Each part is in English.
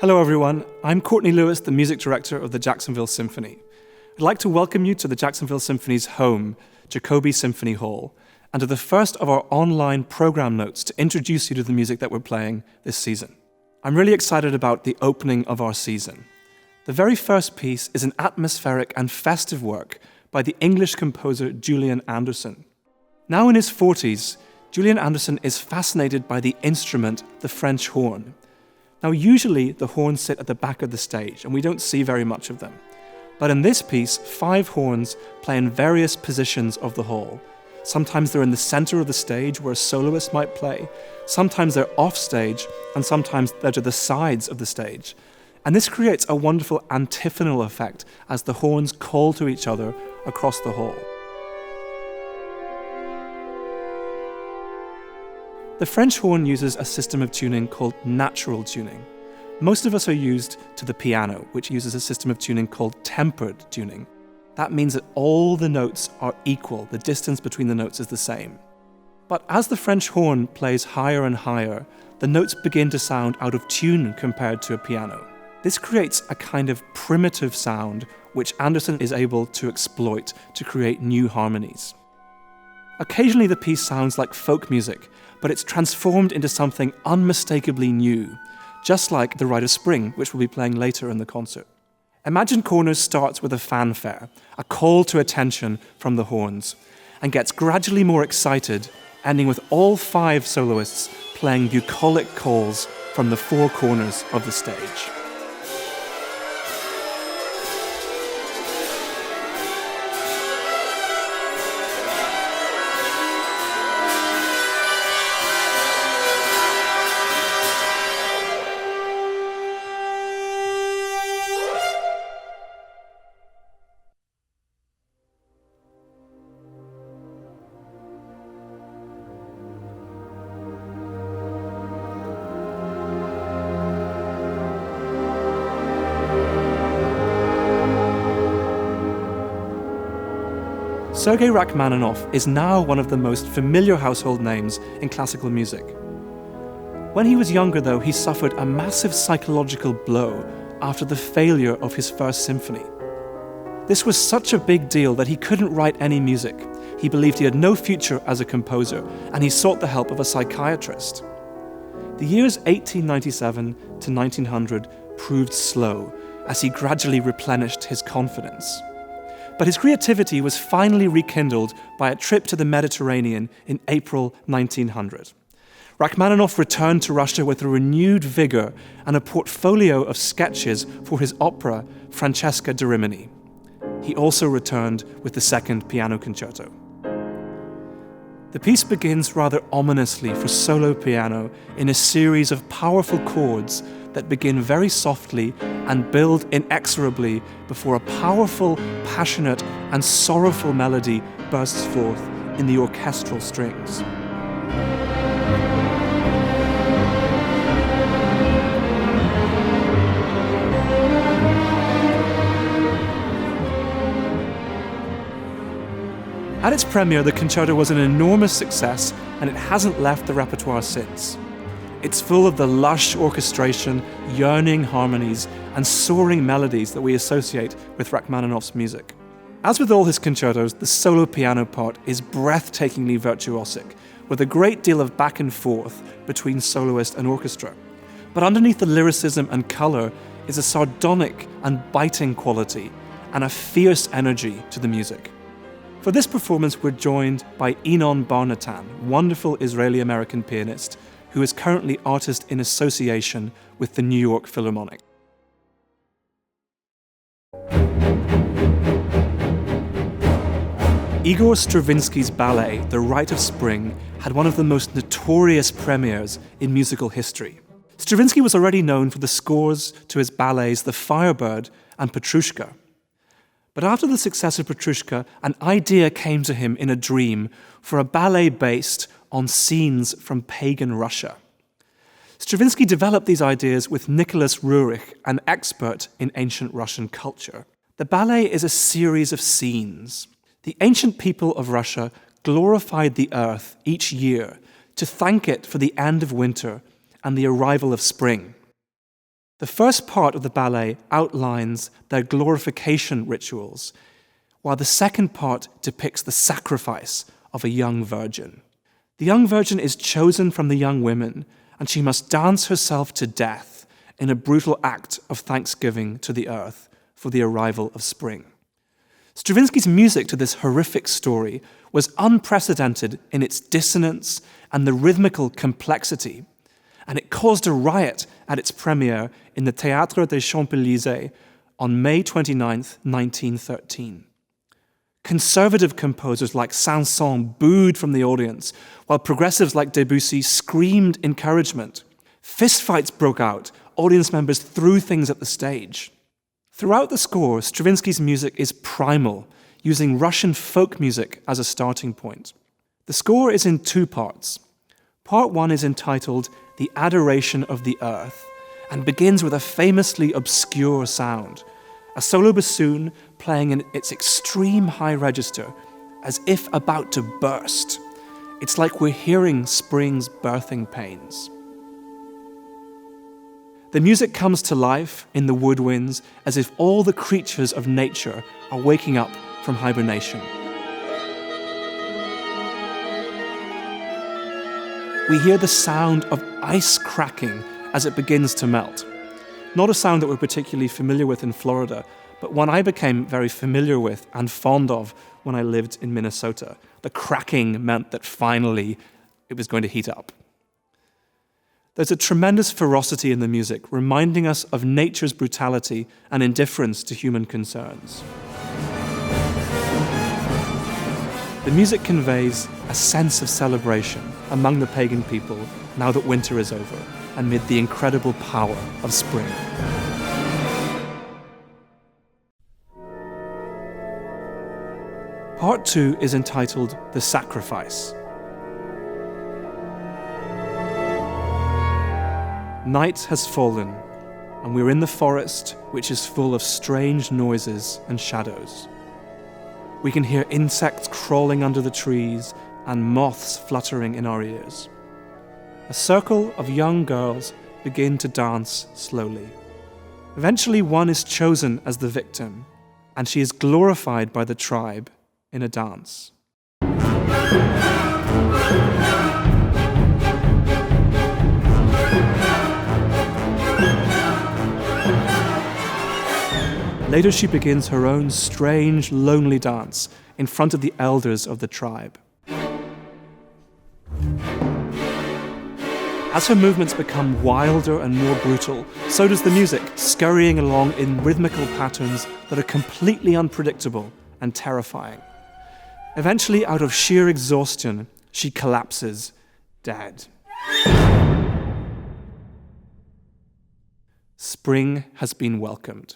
Hello everyone, I'm Courtney Lewis, the music director of the Jacksonville Symphony. I'd like to welcome you to the Jacksonville Symphony's home, Jacoby Symphony Hall, and to the first of our online program notes to introduce you to the music that we're playing this season. I'm really excited about the opening of our season. The very first piece is an atmospheric and festive work by the English composer Julian Anderson. Now in his 40s, Julian Anderson is fascinated by the instrument, the French horn. Now usually the horns sit at the back of the stage and we don't see very much of them. But in this piece, 5 horns play in various positions of the hall. Sometimes they're in the center of the stage where a soloist might play. Sometimes they're off stage, and sometimes they're to the sides of the stage. And this creates a wonderful antiphonal effect as the horns call to each other across the hall. The French horn uses a system of tuning called natural tuning. Most of us are used to the piano, which uses a system of tuning called tempered tuning. That means that all the notes are equal, the distance between the notes is the same. But as the French horn plays higher and higher, the notes begin to sound out of tune compared to a piano. This creates a kind of primitive sound which Anderson is able to exploit to create new harmonies. Occasionally the piece sounds like folk music, but it's transformed into something unmistakably new, just like the Rite of Spring, which we'll be playing later in the concert. Imagin'd Corners starts with a fanfare, a call to attention from the horns, and gets gradually more excited, ending with all 5 soloists playing bucolic calls from the 4 corners of the stage. Sergei Rachmaninoff is now one of the most familiar household names in classical music. When he was younger, though, he suffered a massive psychological blow after the failure of his first symphony. This was such a big deal that he couldn't write any music. He believed he had no future as a composer, and he sought the help of a psychiatrist. The years 1897 to 1900 proved slow as he gradually replenished his confidence. But his creativity was finally rekindled by a trip to the Mediterranean in April 1900. Rachmaninoff returned to Russia with a renewed vigor and a portfolio of sketches for his opera, Francesca da Rimini. He also returned with the second piano concerto. The piece begins rather ominously for solo piano in a series of powerful chords that begin very softly and build inexorably before a powerful, passionate, and sorrowful melody bursts forth in the orchestral strings. At its premiere, the concerto was an enormous success, and it hasn't left the repertoire since. It's full of the lush orchestration, yearning harmonies, and soaring melodies that we associate with Rachmaninoff's music. As with all his concertos, the solo piano part is breathtakingly virtuosic, with a great deal of back and forth between soloist and orchestra. But underneath the lyricism and color is a sardonic and biting quality, and a fierce energy to the music. For this performance, we're joined by Inoon Bar-Natan, wonderful Israeli-American pianist, who is currently artist in association with the New York Philharmonic. Igor Stravinsky's ballet, The Rite of Spring, had one of the most notorious premieres in musical history. Stravinsky was already known for the scores to his ballets The Firebird and Petrushka. But after the success of Petrushka, an idea came to him in a dream for a ballet based on scenes from pagan Russia. Stravinsky developed these ideas with Nicholas Roerich, an expert in ancient Russian culture. The ballet is a series of scenes. The ancient people of Russia glorified the earth each year to thank it for the end of winter and the arrival of spring. The first part of the ballet outlines their glorification rituals, while the second part depicts the sacrifice of a young virgin. The young virgin is chosen from the young women, and she must dance herself to death in a brutal act of thanksgiving to the earth for the arrival of spring. Stravinsky's music to this horrific story was unprecedented in its dissonance and the rhythmical complexity, and it caused a riot at its premiere in the Théâtre des Champs-Élysées on May 29, 1913. Conservative composers like Saint-Saëns booed from the audience, while progressives like Debussy screamed encouragement. Fistfights broke out. Audience members threw things at the stage. Throughout the score, Stravinsky's music is primal, using Russian folk music as a starting point. The score is in two parts. Part one is entitled The Adoration of the Earth and begins with a famously obscure sound, a solo bassoon playing in its extreme high register, as if about to burst. It's like we're hearing spring's birthing pains. The music comes to life in the woodwinds as if all the creatures of nature are waking up from hibernation. We hear the sound of ice cracking as it begins to melt. Not a sound that we're particularly familiar with in Florida, but one I became very familiar with and fond of when I lived in Minnesota. The cracking meant that finally it was going to heat up. There's a tremendous ferocity in the music, reminding us of nature's brutality and indifference to human concerns. The music conveys a sense of celebration among the pagan people now that winter is over, amid the incredible power of spring. Part 2 is entitled The Sacrifice. Night has fallen, and we're in the forest, which is full of strange noises and shadows. We can hear insects crawling under the trees and moths fluttering in our ears. A circle of young girls begin to dance slowly. Eventually, one is chosen as the victim, and she is glorified by the tribe in a dance. Later, she begins her own strange, lonely dance in front of the elders of the tribe. As her movements become wilder and more brutal, so does the music, scurrying along in rhythmical patterns that are completely unpredictable and terrifying. Eventually, out of sheer exhaustion, she collapses, dead. Spring has been welcomed.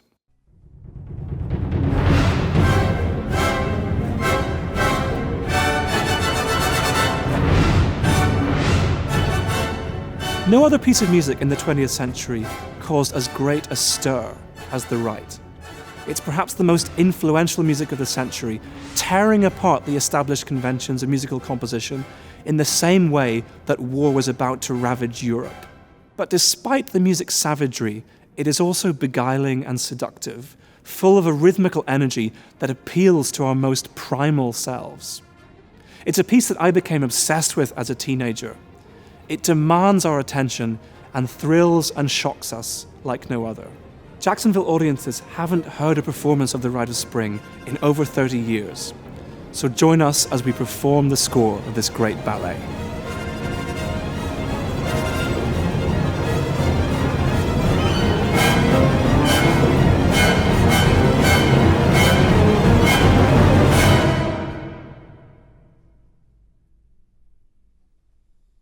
No other piece of music in the 20th century caused as great a stir as the Rite. It's perhaps the most influential music of the century, tearing apart the established conventions of musical composition in the same way that war was about to ravage Europe. But despite the music's savagery, it is also beguiling and seductive, full of a rhythmical energy that appeals to our most primal selves. It's a piece that I became obsessed with as a teenager. It demands our attention and thrills and shocks us like no other. Jacksonville audiences haven't heard a performance of The Rite of Spring in over 30 years. So join us as we perform the score of this great ballet.